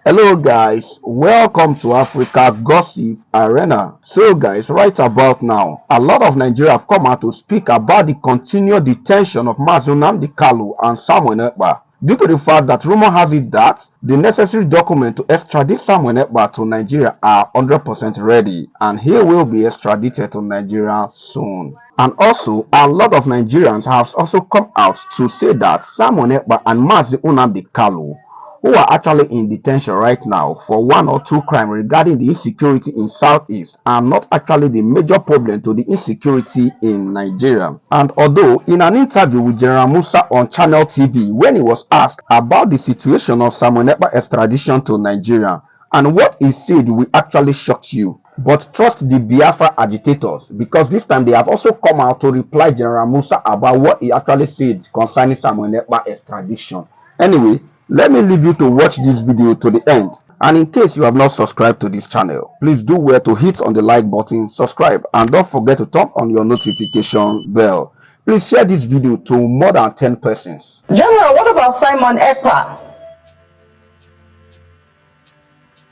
Hello guys, welcome to Africa Gossip Arena. So guys, right about now, a lot of Nigeria have come out to speak about the continued detention of Mazi Nnamdi Kanu and Simon Ekpa, due to the fact that rumor has it that the necessary document to extradite Simon Ekpa to Nigeria are 100% ready and he will be extradited to Nigeria soon. And also, a lot of Nigerians have also come out to say that Simon Ekpa and Mazi Nnamdi Kanu, who are actually in detention right now for one or two crimes regarding the insecurity in Southeast, are not actually the major problem to the insecurity in Nigeria. And although in an interview with General Musa on Channel TV, when he was asked about the situation of Simon Ekpa extradition to Nigeria, and what he said will actually shock you. But trust the Biafra agitators, because this time they have also come out to reply General Musa about what he actually said concerning Simon Ekpa extradition. Anyway, let me leave you to watch this video to the end. And in case you have not subscribed to this channel, please do well to hit on the like button, subscribe, and don't forget to turn on your notification bell. Please share this video to more than 10 persons. General, what about Simon Ekpa?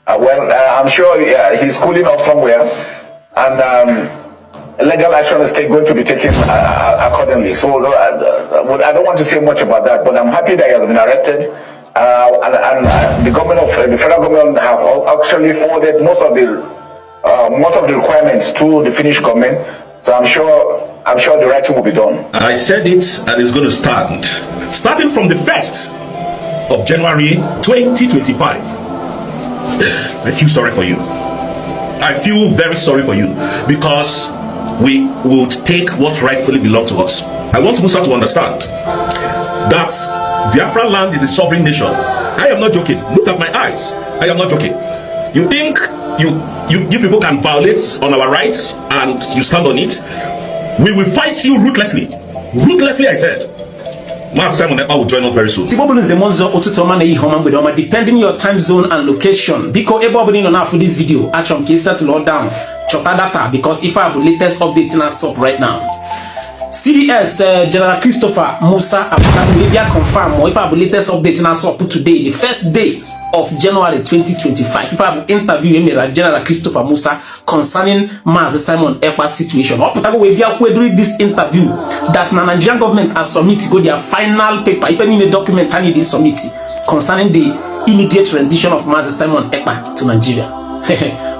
I'm sure he's cooling off somewhere, and legal action is going to be taken accordingly. So I don't want to say much about that, but I'm happy that he has been arrested. And the government of the federal government have actually forwarded most of the requirements to the Finnish government. So I'm sure the right thing will be done. I said it, and it's going to stand. Starting from the 1st of January 2025. I feel sorry for you. I feel very sorry for you, because we would take what rightfully belongs to us. I want Musa to understand that Biafra land is a sovereign nation. I am not joking. Look at my eyes. I am not joking. You think you people can violate on our rights and you stand on it? We will fight you ruthlessly. Ruthlessly, I said. Simon Ekpa will join us very soon. Depending your time zone and location, because everybody know for this video, actually can set load down chopper data, because if I have the latest update in our shop right now. CDS General Christopher Musa Abdullah confirm, or if I have the latest update in our shop today, the first day of January 2025. If I have interview General Christopher Musa concerning Mazi Simon Ekpa situation, or we during this interview that the Nigerian government has submitted go their final paper, if any document I need to submit concerning the immediate rendition of Mazi Simon Ekpa to Nigeria.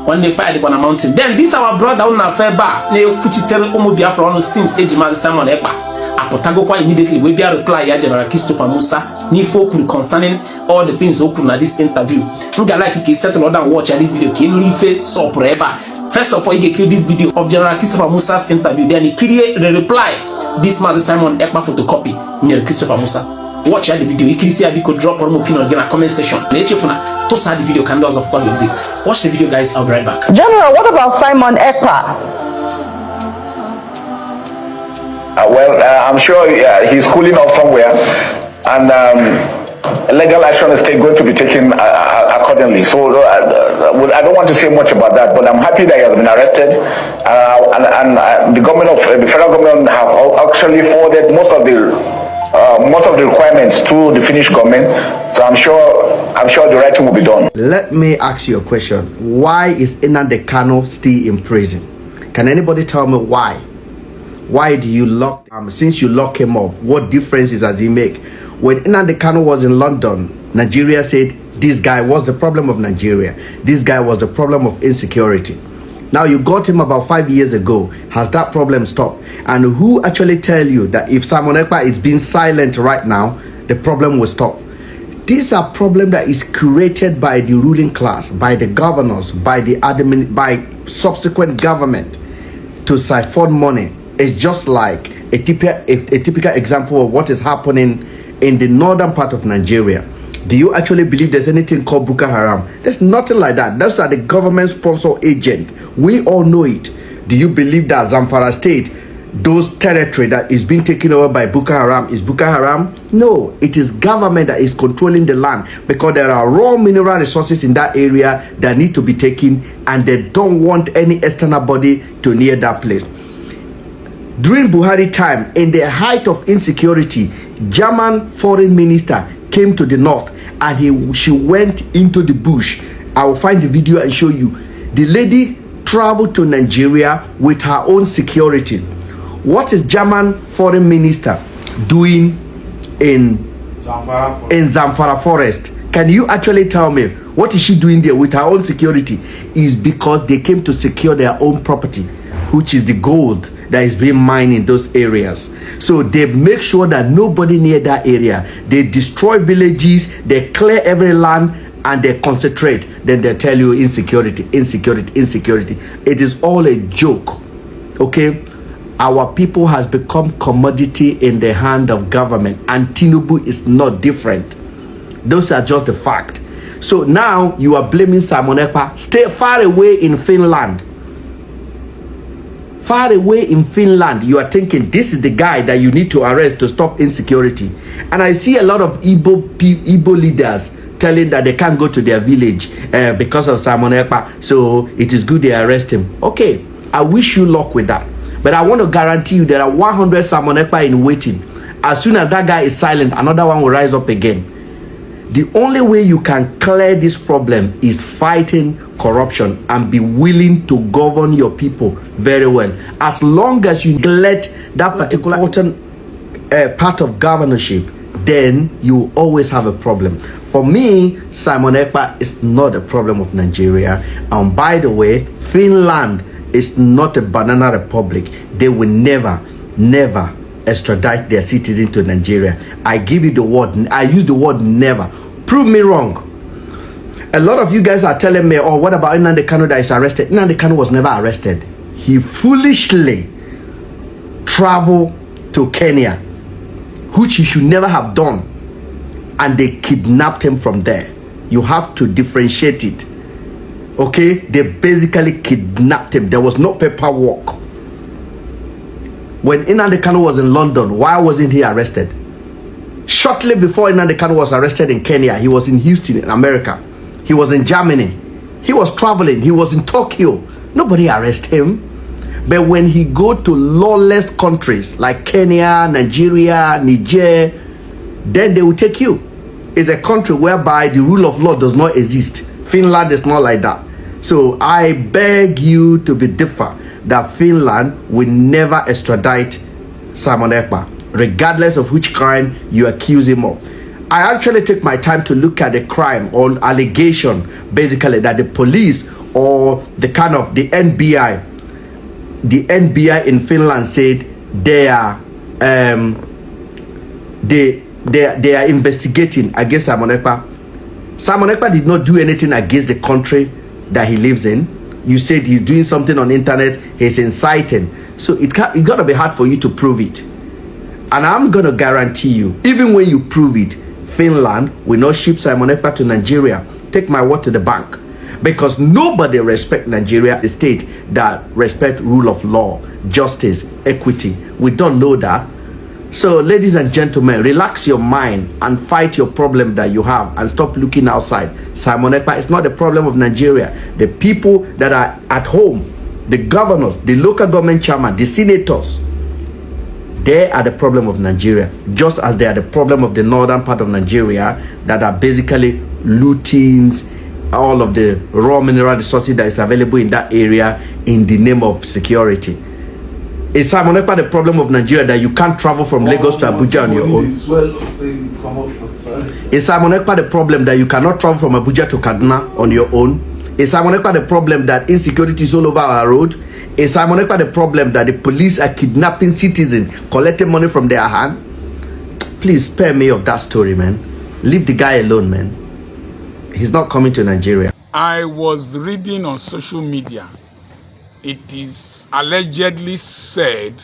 When they fired on a mountain, then this our brother on a fair bar, they put it tell Biafra since age Mazi Simon Ekpa. Apotago kwa immediately we be a reply ya General Christopher Musa ni focus concerning all the things open at this interview. Nga like you settle down watch this video can leave so forever. First of all, you kill this video of General Christopher Musa's interview, then he create the reply this Mazi Simon Ekpa photocopy General Christopher Musa. Watch the video. You can see if you could drop one opinion in a comment section. Let's check to start the video candles of all your updates. Watch the video, guys. I'll be right back. General, what about Simon Ekpa? I'm sure he's cooling off somewhere, and legal action is going to be taken accordingly. So I don't want to say much about that, but I'm happy that he has been arrested, and the government of the federal government have actually forwarded most of the requirements to the Finnish government. So I'm sure the right thing will be done. Let me ask you a question. Why is Nnamdi Kanu still in prison? Can anybody tell me why? Why do you lock since you lock him up? What differences does he make? When Nnamdi Kanu was in London, Nigeria said this guy was the problem of Nigeria. This guy was the problem of insecurity. Now you got him about 5 years ago. Has that problem stopped? And who actually tell you that if Simon Ekpa is being silent right now, the problem will stop? These are problems that is created by the ruling class, by the governors, by the admin, by subsequent government to siphon money. It's just like a typical example of what is happening in the northern part of Nigeria. Do you actually believe there's anything called Boko Haram? There's nothing like that. Those are the government sponsor agent. We all know it. Do you believe that Zamfara state, those territory that is being taken over by Boko Haram is Boko Haram? No, it is government that is controlling the land, because there are raw mineral resources in that area that need to be taken, and they don't want any external body to near that place. During Buhari time, in the height of insecurity, German foreign minister came to the north and she went into the bush. I will find the video and show you. The lady traveled to Nigeria with her own security. What is German foreign minister doing in Zamfara forest? Can you actually tell me what is she doing there with her own security? Is because they came to secure their own property, which is the gold that is being mined in those areas. So they make sure that nobody near that area. They destroy villages, they clear every land, and they concentrate. Then they tell you insecurity, insecurity, insecurity. It is all a joke. Okay, our people has become commodity in the hand of government, and Tinubu is not different. Those are just the fact. So now you are blaming Simon Ekpa. Stay far away in Finland. Far away in Finland, you are thinking this is the guy that you need to arrest to stop insecurity. And I see a lot of Igbo leaders telling that they can't go to their village because of Simon Ekpa. So it is good they arrest him. Okay, I wish you luck with that. But I want to guarantee you there are 100 Simon Ekpa in waiting. As soon as that guy is silent, another one will rise up again. The only way you can clear this problem is fighting corruption and be willing to govern your people very well. As long as you neglect that particular important part of governorship, then you always have a problem. For me, Simon Ekpa is not a problem of Nigeria. And by the way, Finland is not a banana republic. They will never extradite their citizens to Nigeria. I give you the word. I use the word never. Prove me wrong. A lot of you guys are telling me, oh, what about Nnamdi Kanu that is arrested? Nnamdi Kanu was never arrested. He foolishly traveled to Kenya, which he should never have done, and they kidnapped him from there. You have to differentiate it. Okay, they basically kidnapped him. There was no paperwork. When Nnamdi Kanu was in London, why wasn't he arrested? Shortly before Nnamdi Kanu was arrested in Kenya, he was in Houston in America. He was in Germany. He was traveling. He was in Tokyo. Nobody arrested him. But when he go to lawless countries like Kenya, Nigeria, Niger, then they will take you. It's a country whereby the rule of law does not exist. Finland is not like that. So I beg you to be different, that Finland will never extradite Simon Ekpa, regardless of which crime you accuse him of. I actually take my time to look at the crime or allegation, basically, that the police or the kind of the NBI in Finland said they are investigating against Simon Ekpa. Simon Ekpa did not do anything against the country that he lives in. You said he's doing something on the internet, he's inciting. So it got to be hard for you to prove it. And I'm going to guarantee you, even when you prove it, Finland will not ship Simon Ekpa to Nigeria. Take my word to the bank. Because nobody respects Nigeria, the state that respect rule of law, justice, equity. We don't know that. So ladies and gentlemen, relax your mind and fight your problem that you have and stop looking outside. Simon Ekpa is not the problem of Nigeria. The people that are at home, the governors, the local government chairman, the senators, they are the problem of Nigeria, just as they are the problem of the northern part of Nigeria that are basically looting all of the raw mineral resources that is available in that area in the name of security. Is Simon Ekpa the problem of Nigeria that you can't travel from Lagos to Abuja on your own? Is Simon Ekpa the problem that you cannot travel from Abuja to Kaduna on your own? Is Simon Ekpa the problem that insecurity is all over our road? Is Simon Ekpa the problem that the police are kidnapping citizens, collecting money from their hand? Please spare me of that story, man. Leave the guy alone, man. He's not coming to Nigeria. I was reading on social media. It is allegedly said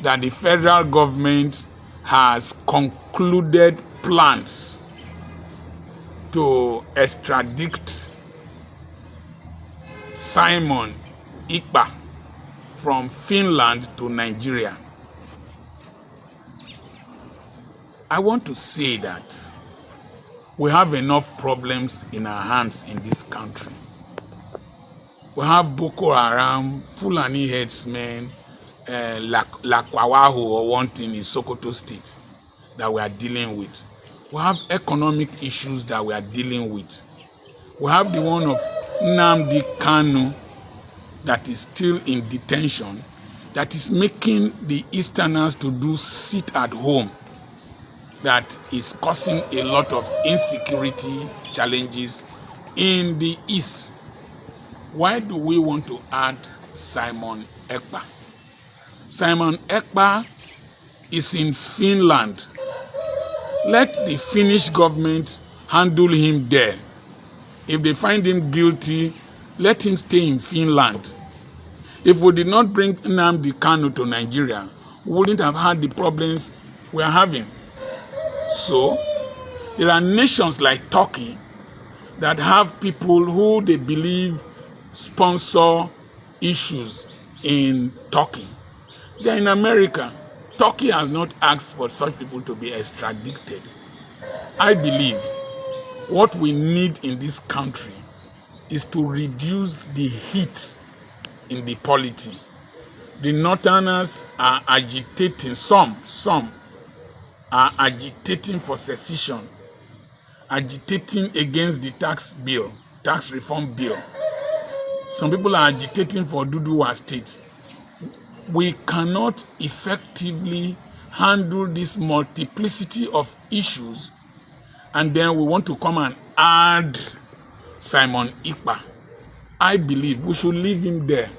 that the federal government has concluded plans to extradite Simon Ekpa from Finland to Nigeria. I want to say that we have enough problems in our hands in this country. We have Boko Haram, Fulani headsmen, Lakwawahu or one thing in Sokoto State that we are dealing with. We have economic issues that we are dealing with. We have the one of Nnamdi Kanu that is still in detention, that is making the Easterners to do sit at home, that is causing a lot of insecurity challenges in the East. Why do we want to add Simon Ekpa? Simon Ekpa is in Finland. Let the Finnish government handle him there. If they find him guilty, let him stay in Finland. If we did not bring Nnamdi Kanu to Nigeria, we wouldn't have had the problems we are having. So, there are nations like Turkey that have people who they believe sponsor issues in Turkey. They are in America. Turkey has not asked for such people to be extradited. I believe what we need in this country is to reduce the heat in the polity. The Northerners are agitating, some are agitating for secession, agitating against the tax reform bill. Some people are agitating for Duduwa State. We cannot effectively handle this multiplicity of issues and then we want to come and add Simon Ekpa. I believe we should leave him there.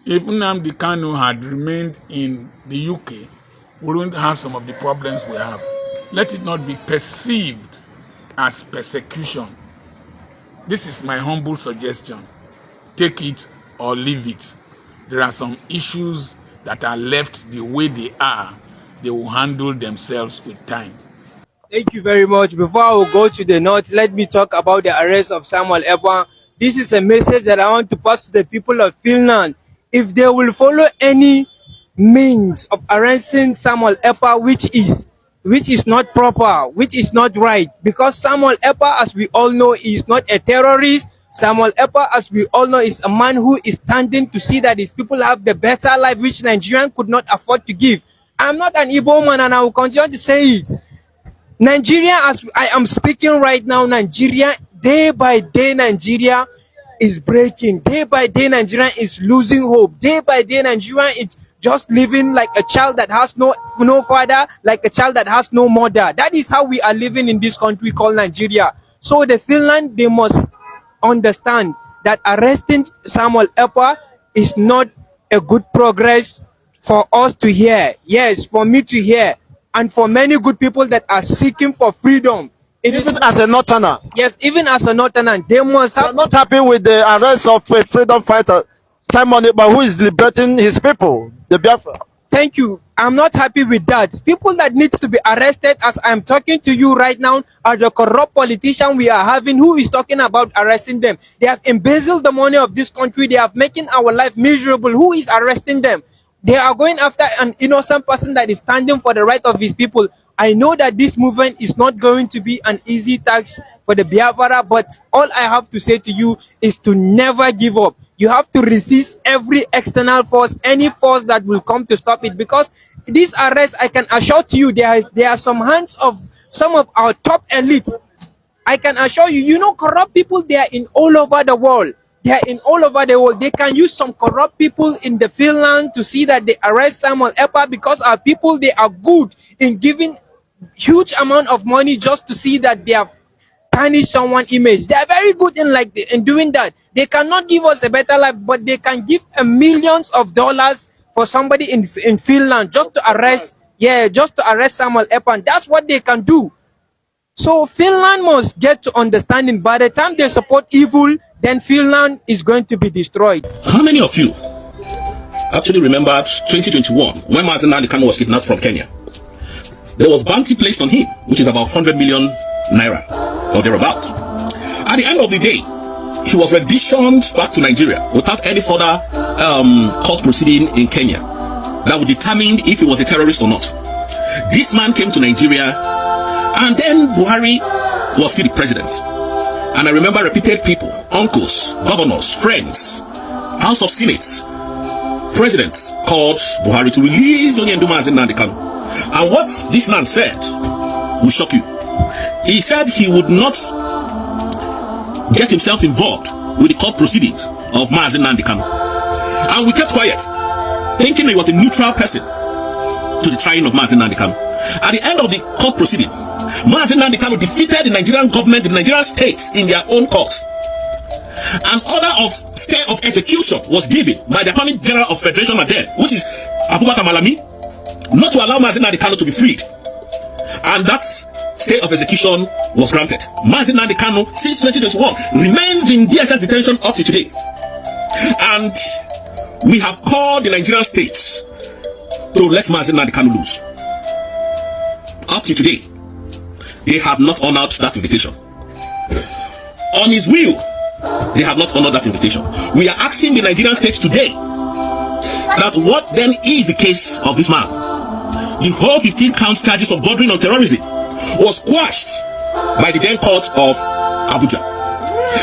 If Nnamdi Kanu had remained in the UK, we wouldn't have some of the problems we have. Let it not be perceived as persecution. This is my humble suggestion. Take it or leave it. There are some issues that are left the way they are. They will handle themselves with time. Thank you very much. Before I will go to the north, let me talk about the arrest of Simon Ekpa. This is a message that I want to pass to the people of Finland. If they will follow any means of arresting Simon Ekpa, which is not proper, which is not right, because Simon Ekpa, as we all know, is not a terrorist. Simon Ekpa, as we all know, is a man who is standing to see that his people have the better life which Nigerian could not afford to give. I'm not an Igbo man and I will continue to say it. Nigeria, as I am speaking right now, Nigeria, day by day, Nigeria is breaking. Day by day, Nigeria is losing hope. Day by day, Nigeria is just living like a child that has no father, like a child that has no mother. That is how we are living in this country called Nigeria. So the Finland, they must understand that arresting Simon Ekpa is not a good progress for us to hear. Yes, for me to hear. And for many good people that are seeking for freedom. Even as a Northerner. Yes, even as a Northerner, they must have... I'm not happy with the arrest of a freedom fighter, Simon Ekpa, who is liberating his people, the Biafra. Thank you. I'm not happy with that. People that need to be arrested, as I'm talking to you right now, are the corrupt politician we are having who is talking about arresting them. They have embezzled the money of this country. They have making our life miserable. Who is arresting them? They are going after an innocent person that is standing for the right of his people. I know that this movement is not going to be an easy task for the Biafra, but all I have to say to you is to never give up. You have to resist every external force, any force that will come to stop it. Because this arrest, I can assure to you, there are some hands of some of our top elites. I can assure you, you know, corrupt people, they are in all over the world. They are in all over the world. They can use some corrupt people in the Finland to see that they arrest Simon Ekpa, because our people, they are good in giving huge amount of money just to see that they have tarnished someone's image. They are very good in doing that. They cannot give us a better life, but they can give millions of dollars for somebody in Finland just to arrest, Simon Ekpa. And that's what they can do. So Finland must get to understanding. By the time they support evil, then Finland is going to be destroyed. How many of you actually remembered 2021 when Mazi Nnamdi Kanu was kidnapped from Kenya? There was bounty placed on him, which is about 100 million naira or thereabout. At the end of the day, he was renditioned back to Nigeria without any further court proceeding in Kenya that would determine if he was a terrorist or not. This man came to Nigeria, and then Buhari was still the president. And I remember repeated people, uncles, governors, friends, House of Senate, presidents called Buhari to release Mazi Nnamdi Kanu. And what this man said will shock you. he said he would not get himself involved with the court proceedings of Mazi Nnamdi Kanu. And we kept quiet, thinking he was a neutral person to the trying of Mazi Nnamdi Kanu. At the end of the court proceeding, Mazi Nnamdi Kanu defeated the Nigerian government, the Nigerian states in their own courts. An order of stay of execution was given by the Attorney General of Federation then, which is Abubakar Malami, not to allow Mazi Nnamdi Kanu to be freed. And that stay of execution was granted. Mazi Nnamdi Kanu, since 2021, remains in DSS detention up to today. And we have called the Nigerian states to let Mazi Nnamdi Kanu loose. Up to today, they have not honored that invitation. On his will, they have not honored that invitation. We are asking the Nigerian states today that what then is the case of this man? The whole 15 count charges of bordering on terrorism was quashed by the then court of Abuja.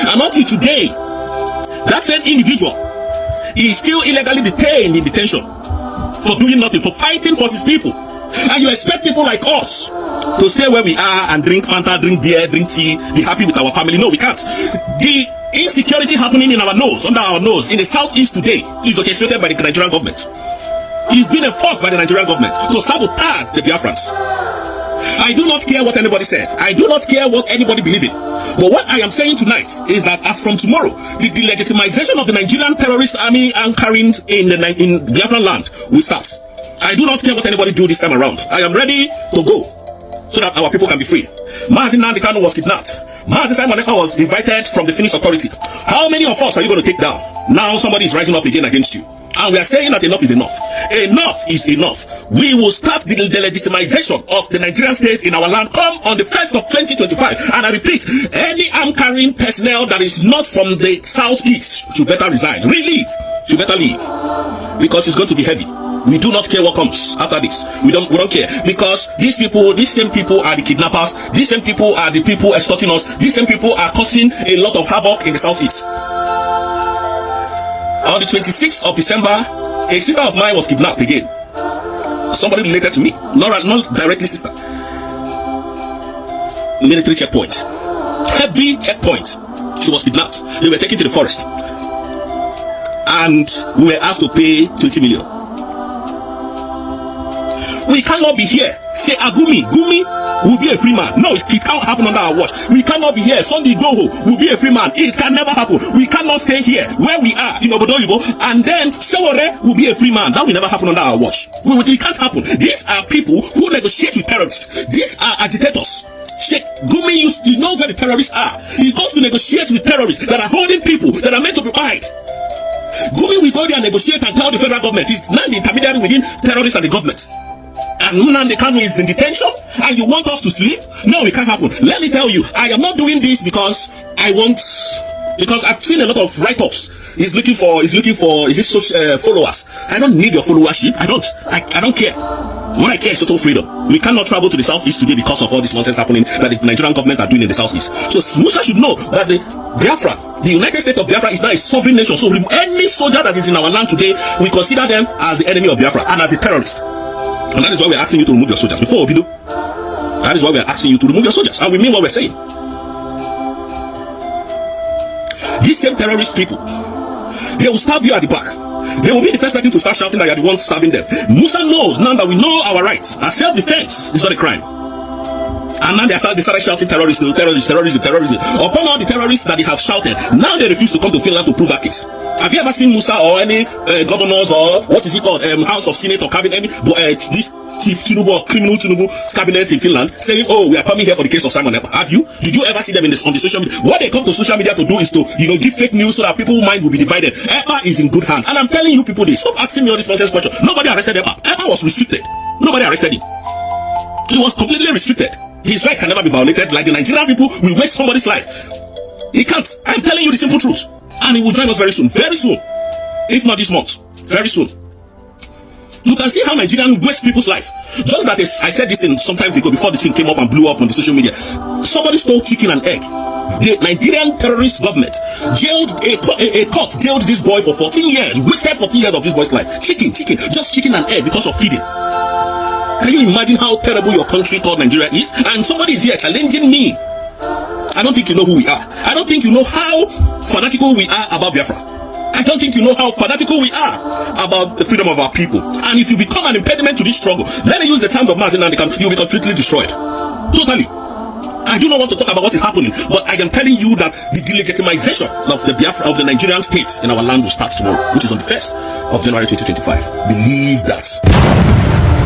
And until today, that same individual is still illegally detained in detention for doing nothing, for fighting for his people. And you expect people like us to stay where we are and drink Fanta, drink beer, drink tea, be happy with our family? No, we can't. The insecurity happening in our nose, under our nose, in the southeast today is orchestrated by the Nigerian government. It's been enforced by the Nigerian government to sabotage the Biafrans. I do not care what anybody says. I do not care what anybody believes in. But what I am saying tonight is that as from tomorrow, the delegitimization of the Nigerian terrorist army anchoring in Biafran land will start. I do not care what anybody do this time around. I am ready to go so that our people can be free. Mazi Nnamdi Kanu was kidnapped. Mazi Simon Ekpa was invited from the Finnish authority. How many of us are you going to take down? Now somebody is rising up again against you. And we are saying that enough is enough. Enough is enough. We will start the delegitimization of the Nigerian state in our land come on the 1st of 2025. And I repeat, any arm carrying personnel that is not from the southeast should better resign. Leave. Should better leave. Because it's going to be heavy. We do not care what comes after this. We don't care. Because these same people are the kidnappers. These same people are the people extorting us. These same people are causing a lot of havoc in the southeast. On the 26th of December, a sister of mine was kidnapped again. Somebody related to me, not directly sister. Military checkpoint, heavy checkpoint. She was kidnapped. They were taken to the forest, and we were asked to pay 20 million. We cannot be here. Say Gumi will be a free man. No, it can't happen under our watch. We cannot be here. Sunday Doho will be a free man. It can never happen. We cannot stay here where we are in Obodoyibo and then Shawore will be a free man. That will never happen under our watch. It can't happen. These are people who negotiate with terrorists. These are agitators. Sheikh Gumi, you know where the terrorists are. He goes to negotiate with terrorists that are holding people that are meant to be quiet. Gumi will go there and negotiate and tell the federal government he's not the intermediary within terrorists and the government. And Nnamdi Kanu is in detention and you want us to sleep? No, it can't happen. Let me tell you, I am not doing this because I've seen a lot of write-ups. He's looking for followers. I don't need your followership. I don't care. What I care is total freedom. We cannot travel to the southeast today because of all this nonsense happening that the Nigerian government are doing in the southeast. So Musa should know that the United States of Biafra is now a sovereign nation. So any soldier that is in our land today, we consider them as the enemy of Biafra and as a terrorist. And that is why we're asking you to remove your soldiers. Before Obido, that is why we're asking you to remove your soldiers. And we mean what we're saying. These same terrorist people, they will stab you at the back. They will be the first person to start shouting that you're the one stabbing them. Musa knows now that we know our rights. Our self-defense is not a crime. And now they started shouting terrorists. Upon all the terrorists that they have shouted, now they refuse to come to Finland to prove that case. Have you ever seen Musa or any governors or what is it called, House of Senate or cabinet, this Chief Tinubu or criminal Tinubu's cabinet in Finland saying, oh, we are coming here for the case of Simon Ekpa? Have you? Did you ever see them on the social media? What they come to social media to do is to, give fake news so that people's mind will be divided. Ekpa is in good hands. And I'm telling you people this. Stop asking me all this nonsense question. Nobody arrested Ekpa. Ekpa was restricted. Nobody arrested him. He was completely restricted. His right can never be violated. Like the Nigerian people will waste somebody's life. He can't. I'm telling you the simple truth. And he will join us very soon. Very soon. If not this month. Very soon. You can see how Nigerians waste people's life. Just that I said this thing sometimes ago before the thing came up and blew up on the social media. Somebody stole chicken and egg. The Nigerian terrorist government jailed a court jailed this boy for 14 years. Wasted 14 years of this boy's life. Chicken. Just chicken and egg because of feeding. Can you imagine how terrible your country called Nigeria is? And somebody is here challenging me. I don't think you know who we are. I don't think you know how fanatical we are about Biafra. I don't think you know how fanatical we are about the freedom of our people. And if you become an impediment to this struggle, let me use the terms of Martin and you'll be completely destroyed. Totally. I do not want to talk about what is happening, but I am telling you that the delegitimization of the Biafra, of the Nigerian state in our land will start tomorrow, which is on the 1st of January 2025. Believe that.